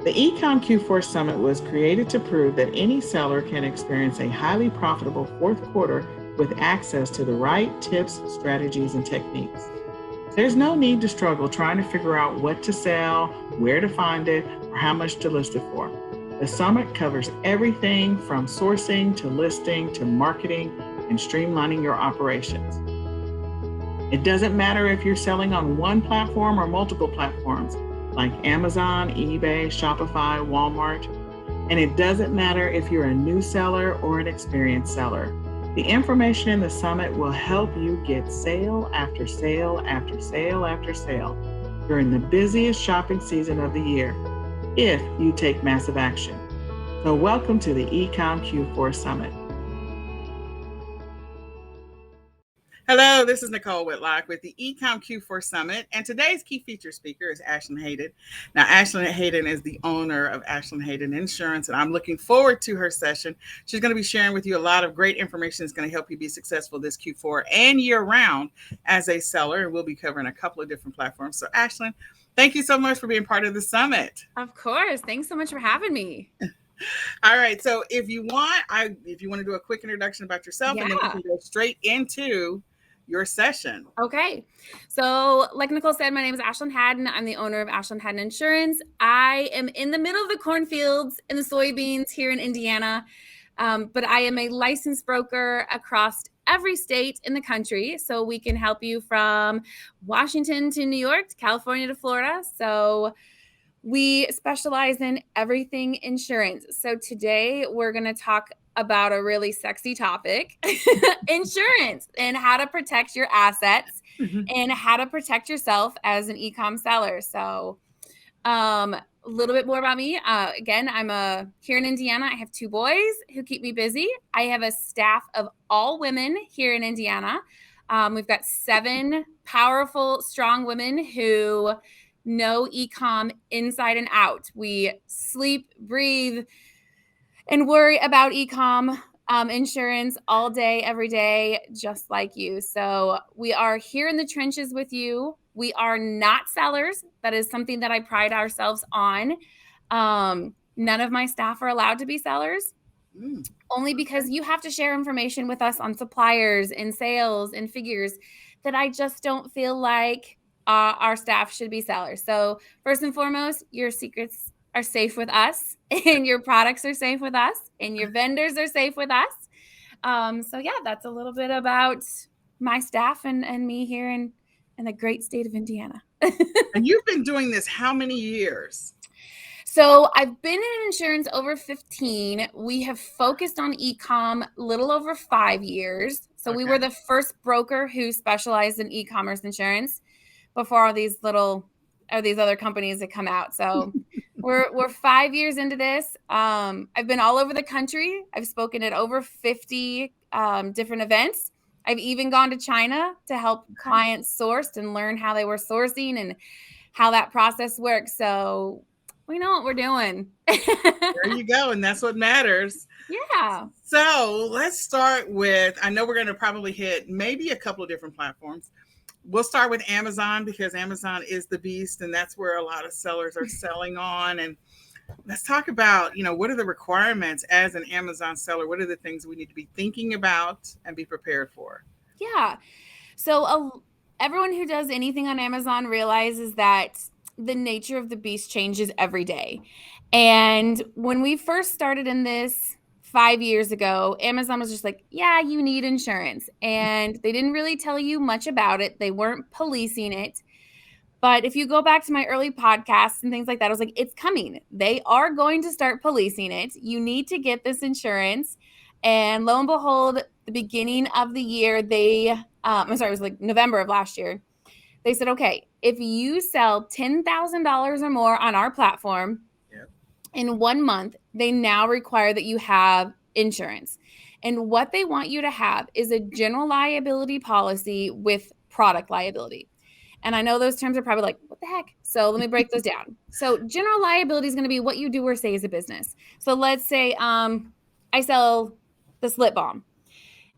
The eCom Q4 Summit was created to prove that any seller can experience a highly profitable fourth quarter with access to the right tips, strategies, and techniques. There's no need to struggle trying to figure out what to sell, where to find it, or how much to list it for. The summit covers everything from sourcing to listing to marketing and streamlining your operations. It doesn't matter if you're selling on one platform or multiple platforms like Amazon, eBay, Shopify, Walmart. And it doesn't matter if you're a new seller or an experienced seller. The information in the summit will help you get sale after sale after sale after sale during the busiest shopping season of the year, if you take massive action. So welcome to the eCom Q4 Summit. Hello, this is Nicole Whitlock with the eCom Q4 Summit, and today's key feature speaker is Ashlin Hadden. Now, Ashlin Hadden is the owner of Ashlin Hadden Insurance, and I'm looking forward to her session. She's going to be sharing with you a lot of great information that's going to help you be successful this Q4 and year-round as a seller, and we'll be covering a couple of different platforms. So, Ashlin, thank you so much for being part of the summit. Of course. Thanks so much for having me. All right. So, if you want to do a quick introduction about yourself, and then we can go straight into your session. Okay. So like Nicole said, my name is Ashlin Hadden. I'm the owner of Ashlin Hadden Insurance. I am in the middle of the cornfields and the soybeans here in Indiana, but I am a licensed broker across every state in the country. So we can help you from Washington to New York, to California to Florida. So we specialize in everything insurance. So today we're going to talk about a really sexy topic, insurance, and how to protect your assets and how to protect yourself as an eCom seller. So a little bit more about me. Again, I'm here in Indiana. I have 2 boys who keep me busy. I have a staff of all women here in Indiana. We've got 7 powerful, strong women who know eCom inside and out. We sleep, breathe, and worry about eCom insurance all day, every day, just like you. So we are here in the trenches with you. We are not sellers. That is something that I pride ourselves on. None of my staff are allowed to be sellers, only because you have to share information with us on suppliers and sales and figures that I just don't feel like our staff should be sellers. So first and foremost, your secrets are safe with us, and your products are safe with us, and your vendors are safe with us. So yeah, that's a little bit about my staff and me here in the great state of Indiana. And you've been doing this how many years? So I've been in insurance over 15. We have focused on eCom a little over 5 years. So we were the first broker who specialized in e-commerce insurance before all these other companies that come out. So we're 5 years into this. I've been all over the country. I've spoken at over 50 different events. I've even gone to China to help clients source and learn how they were sourcing and how that process works. So we know what we're doing. There you go. And that's what matters. Yeah. So let's start with, I know we're going to probably hit maybe a couple of different platforms. We'll start with Amazon because Amazon is the beast, and that's where a lot of sellers are selling on. And let's talk about, what are the requirements as an Amazon seller? What are the things we need to be thinking about and be prepared for? Yeah. So everyone who does anything on Amazon realizes that the nature of the beast changes every day. And when we first started in this 5 years ago, Amazon was just like, yeah, you need insurance. And they didn't really tell you much about it. They weren't policing it. But if you go back to my early podcasts and things like that, I was like, it's coming. They are going to start policing it. You need to get this insurance. And lo and behold, the beginning of the year, it was like November of last year. They said, okay, if you sell $10,000 or more on our platform in 1 month, they now require that you have insurance. And what they want you to have is a general liability policy with product liability. And I know those terms are probably like, what the heck? So let me break those down. So general liability is going to be what you do or say as a business. So let's say I sell this lip balm.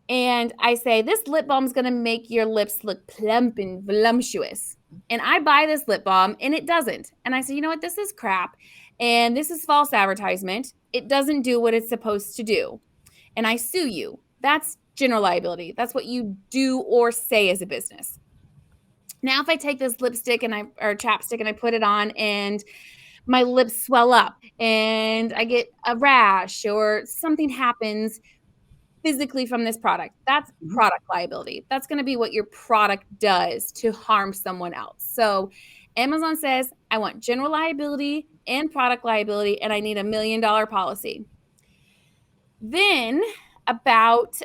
And I say, this lip balm is going to make your lips look plump and voluptuous. And I buy this lip balm and it doesn't. And I say, you know what? This is crap. And this is false advertisement. It doesn't do what it's supposed to do. And I sue you. That's general liability. That's what you do or say as a business. Now, if I take this lipstick or chapstick and I put it on and my lips swell up and I get a rash or something happens physically from this product, that's product liability. That's going to be what your product does to harm someone else. So Amazon says, I want general liability and product liability, and I need $1 million policy. Then about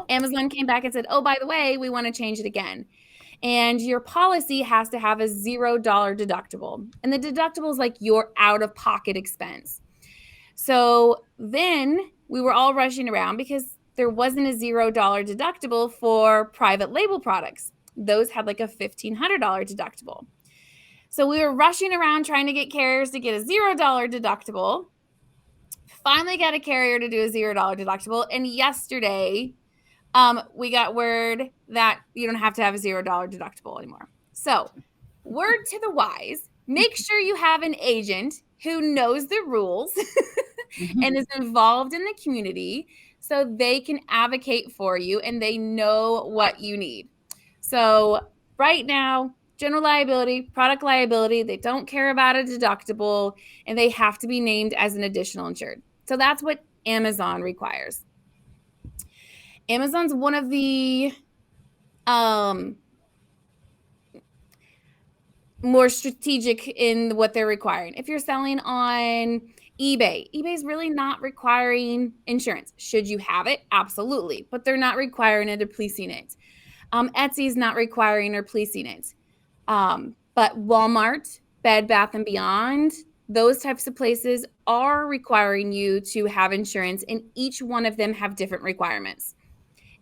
Amazon came back and said, oh, by the way, we want to change it again. And your policy has to have a $0 deductible. And the deductible is like your out-of-pocket expense. So then we were all rushing around because there wasn't a $0 deductible for private label products. Those had like a $1,500 deductible. So we were rushing around trying to get carriers to get a $0 deductible. Finally got a carrier to do a $0 deductible. And yesterday, we got word that you don't have to have a $0 deductible anymore. So word to the wise, make sure you have an agent who knows the rules and is involved in the community so they can advocate for you and they know what you need. So right now, general liability, product liability, they don't care about a deductible and they have to be named as an additional insured. So that's what Amazon requires. Amazon's one of the more strategic in what they're requiring. If you're selling on eBay's really not requiring insurance. Should you have it? Absolutely. But they're not requiring it or policing it. Etsy's not requiring or policing it. But Walmart, Bed Bath & Beyond, those types of places are requiring you to have insurance, and each one of them have different requirements.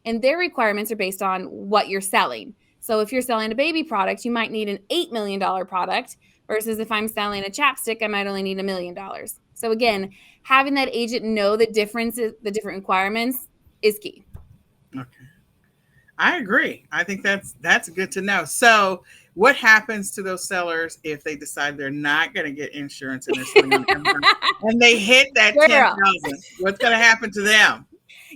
And their requirements are based on what you're selling. So if you're selling a baby product, you might need an $8 million product versus if I'm selling a chapstick, I might only need $1 million. So again, having that agent know the differences, the different requirements is key. Okay. I agree. I think that's good to know. So what happens to those sellers if they decide they're not going to get insurance and they're selling on Amazon and they hit that 10,000? What's going to happen to them?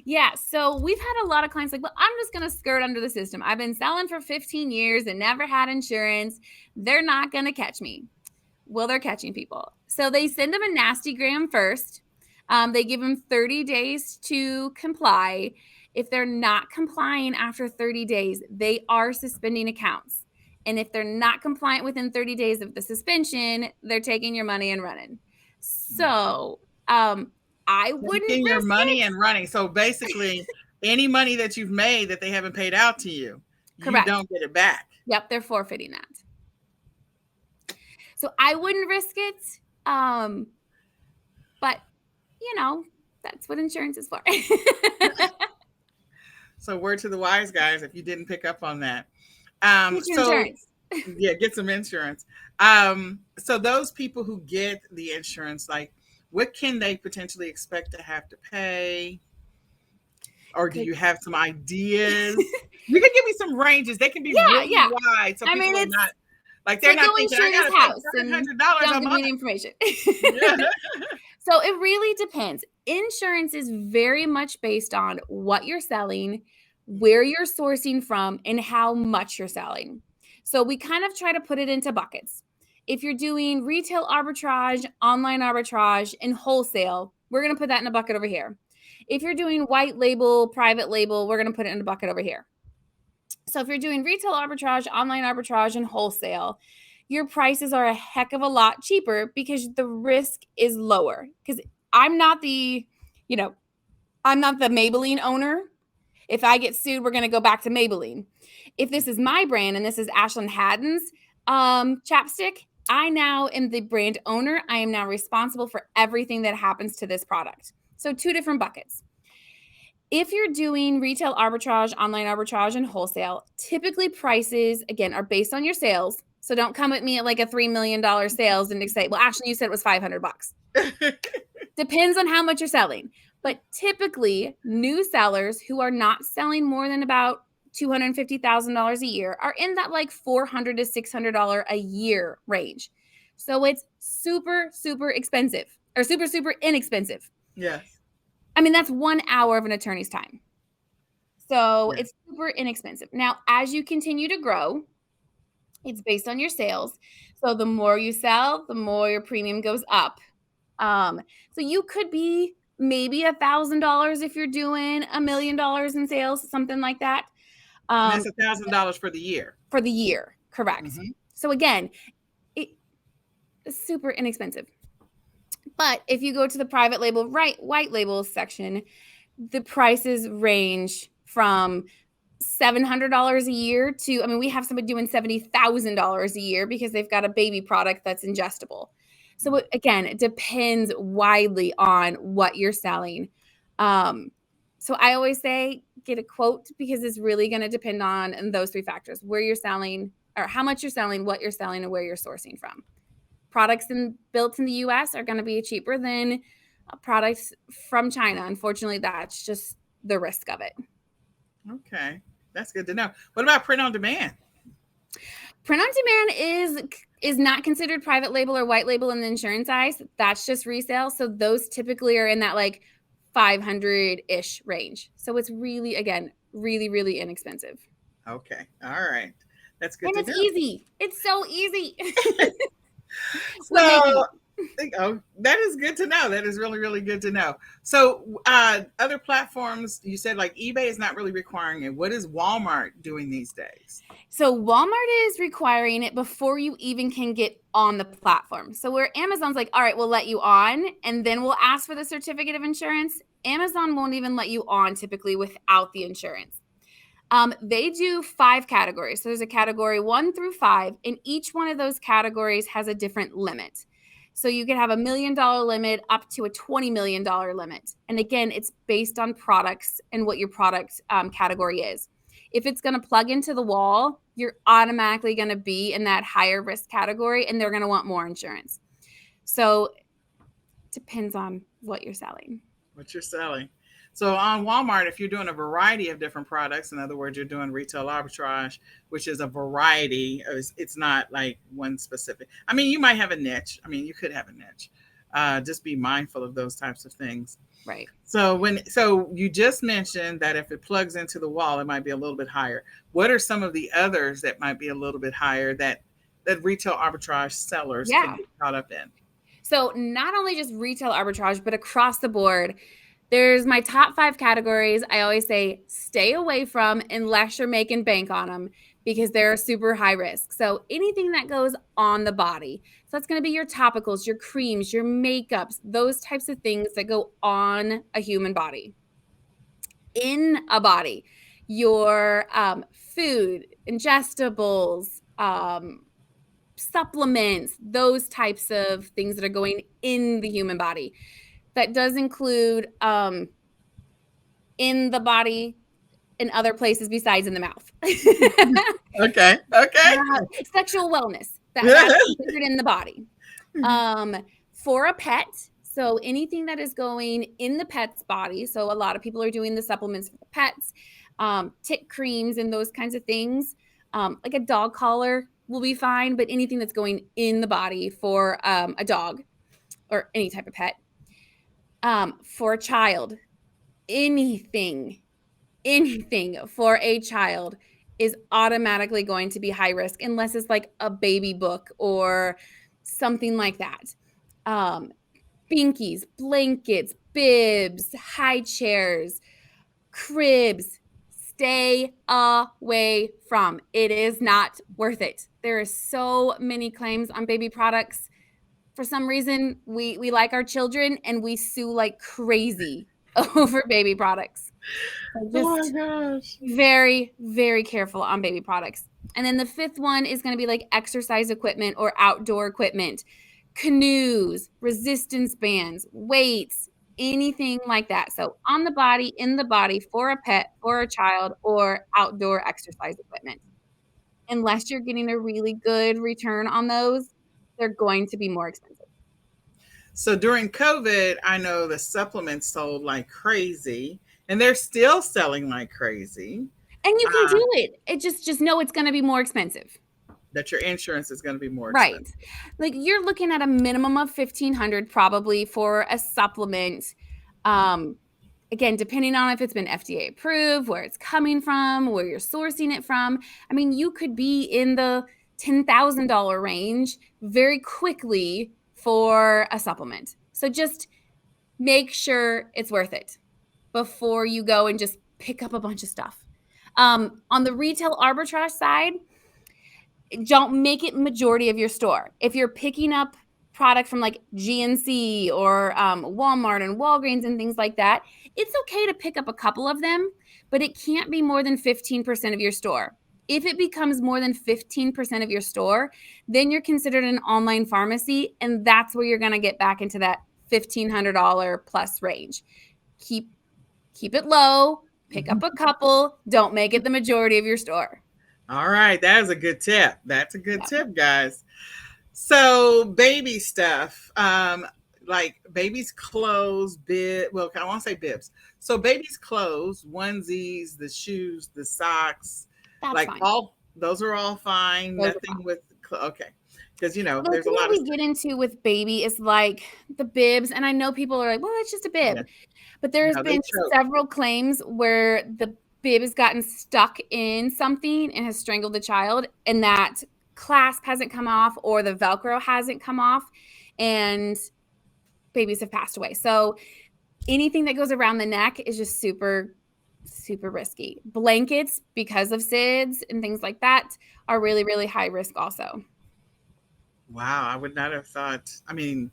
Yeah, so we've had a lot of clients like, well, I'm just going to skirt under the system. I've been selling for 15 years and never had insurance. They're not going to catch me. Well, they're catching people. So they send them a nasty gram first. They give them 30 days to comply. If they're not complying after 30 days, they are suspending accounts. And if they're not compliant within 30 days of the suspension, they're taking your money and running. So, I wouldn't taking your money and running. So basically, any money that you've made that they haven't paid out to you, correct, you don't get it back. Yep, they're forfeiting that. So I wouldn't risk it. But you know, that's what insurance is for. So word to the wise, guys, if you didn't pick up on that. Insurance. Yeah, get some insurance. So those people who get the insurance, like, what can they potentially expect to have to pay? Or do you have some ideas? You can give me some ranges. They can be really wide. So people are not like, they're not thinking, I got to pay $700 a month. Information. So it really depends. Insurance is very much based on what you're selling, where you're sourcing from, and how much you're selling. So we kind of try to put it into buckets. If you're doing retail arbitrage, online arbitrage, and wholesale, we're going to put that in a bucket over here. If you're doing white label, private label, we're going to put it in a bucket over here. So if you're doing retail arbitrage, online arbitrage, and wholesale, your prices are a heck of a lot cheaper because the risk is lower. Because I'm not the Maybelline owner. If I get sued, we're going to go back to Maybelline. If this is my brand and this is Ashlin Hadden's chapstick, I now am the brand owner. I am now responsible for everything that happens to this product. So 2 different buckets. If you're doing retail arbitrage, online arbitrage, and wholesale, typically prices, again, are based on your sales. So don't come at me at like a $3 million sales and say, well, Ashley, you said it was $500. Depends on how much you're selling. But typically, new sellers who are not selling more than about $250,000 a year are in that like $400 to $600 a year range. So it's super, super expensive or super, super inexpensive. Yes. I mean, that's 1 hour of an attorney's time. So Yeah. it's super inexpensive. Now, as you continue to grow, it's based on your sales. So the more you sell, the more your premium goes up. So you could be maybe $1,000 if you're doing $1 million in sales, something like that. And that's $1,000 for the year. For the year, correct. Mm-hmm. So again, it's super inexpensive. But if you go to the private label, white label section, the prices range from $700 a year to, I mean, we have somebody doing $70,000 a year because they've got a baby product that's ingestible. So again, it depends widely on what you're selling. So I always say get a quote because it's really going to depend on those three factors: where you're selling, or how much you're selling, what you're selling, and where you're sourcing from. Products built in the US are going to be cheaper than products from China. Unfortunately, that's just the risk of it. Okay, that's good to know. What about print on demand? Print on demand is not considered private label or white label in the insurance eyes. That's just resale. So those typically are in that like 500-ish range. So it's really, again, really, really inexpensive. Okay, all right, that's good. And it's easy. It's so easy. So, oh, that is good to know. That is really, really good to know. So, other platforms, you said like eBay is not really requiring it. What is Walmart doing these days? So Walmart is requiring it before you even can get on the platform. So where Amazon's like, all right, we'll let you on, and then we'll ask for the certificate of insurance. Amazon won't even let you on typically without the insurance. They do 5 categories. So there's a category 1 through 5, and each one of those categories has a different limit. So you could have $1 million limit up to a $20 million limit. And again, it's based on products and what your product category is. If it's going to plug into the wall, you're automatically going to be in that higher risk category, and they're going to want more insurance. So it depends on what you're selling. What you're selling. So on Walmart, if you're doing a variety of different products, in other words, you're doing retail arbitrage, which is a variety. It's not like one specific. I mean, you might have a niche. I mean, you could have a niche. Just be mindful of those types of things. Right. So you just mentioned that if it plugs into the wall, it might be a little bit higher. What are some of the others that might be a little bit higher that retail arbitrage sellers can get caught up in? So not only just retail arbitrage, but across the board, there's my top 5 categories. I always say stay away from unless you're making bank on them because they're super high risk. So anything that goes on the body. So that's going to be your topicals, your creams, your makeups, those types of things that go on a human body. In a body, your food, ingestibles, supplements, those types of things that are going in the human body. That does include in the body in other places besides in the mouth. Okay. Sexual wellness, that's considered in the body. For a pet, so anything that is going in the pet's body, so a lot of people are doing the supplements for the pets, tick creams and those kinds of things. Like a dog collar will be fine, but anything that's going in the body for a dog or any type of pet. For a child, anything for a child is automatically going to be high risk unless it's like a baby book or something like that. Binkies, blankets, bibs, high chairs, cribs, stay away from. It is not worth it. There are so many claims on baby products. For some reason, we like our children and we sue like crazy over baby products. So just oh my gosh. Very, very careful on baby products. And then the 5th one is going to be like exercise equipment or outdoor equipment, canoes, resistance bands, weights, anything like that. So on the body, in the body, for a pet, for a child, or outdoor exercise equipment. Unless you're getting a really good return on those, they're going to be more expensive. So during COVID, I know the supplements sold like crazy, and they're still selling like crazy. And you can do it. It just know it's going to be more expensive. That your insurance is going to be more right. expensive. Like you're looking at a minimum of $1,500 probably for a supplement. Again, depending on if it's been FDA approved, where it's coming from, where you're sourcing it from. I mean, you could be in the $10,000 range very quickly for a supplement. So just make sure it's worth it before you go and just pick up a bunch of stuff. On the retail arbitrage side, don't make it majority of your store. If you're picking up product from like GNC or Walmart and Walgreens and things like that, it's okay to pick up a couple of them, but it can't be more than 15% of your store. If it becomes more than 15% of your store, then you're considered an online pharmacy, and that's where you're going to get back into that $1,500 plus range. Keep it low, pick up a couple, don't make it the majority of your store. All right, that is a good tip. That's a good tip, guys. So baby stuff, like baby's clothes, well, I want to say bibs. So baby's clothes, onesies, the shoes, the socks, that's like fine. all those are all fine. Those Nothing with okay, because there's a lot we get into with baby is like the bibs, and I know people are like, well, it's just a bib, but there's been several claims where the bib has gotten stuck in something and has strangled the child, and that clasp hasn't come off or the Velcro hasn't come off, and babies have passed away. So anything that goes around the neck is just super, super risky. Blankets, because of SIDS and things like that, are really, really high risk also. Wow, I would not have thought. I mean,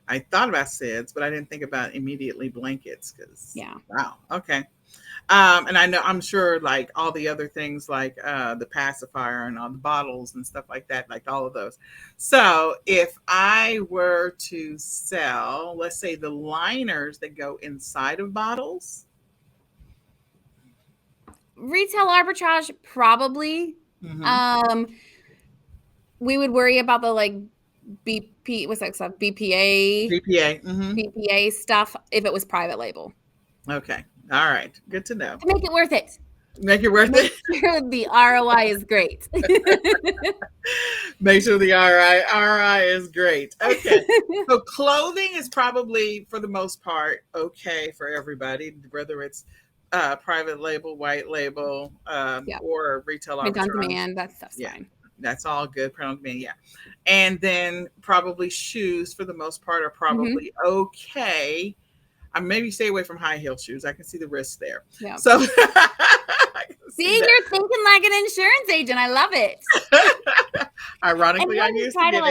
I thought about SIDS, but I didn't think about immediately blankets because wow, okay. And I'm sure like all the other things like the pacifier and all the bottles and stuff like that, like all of those. So if I were to sell, let's say the liners that go inside of bottles. Retail arbitrage, probably. We would worry about the like what's that stuff? BPA stuff if it was private label. Okay. All right. Good to know. To make it worth it. Make it worth it. Sure the ROI is great. Make sure the ROI is great. Okay. So clothing is probably, for the most part, okay for everybody, whether it's private label, white label, or retail arbitrage. On demand, that stuff's fine. That's all good. Print on demand, yeah. And then probably shoes, for the most part, are probably okay. I maybe stay away from high heel shoes. I can see the risk there. Yeah. So see, you're thinking like an insurance agent. I love it. Ironically, I used to get it.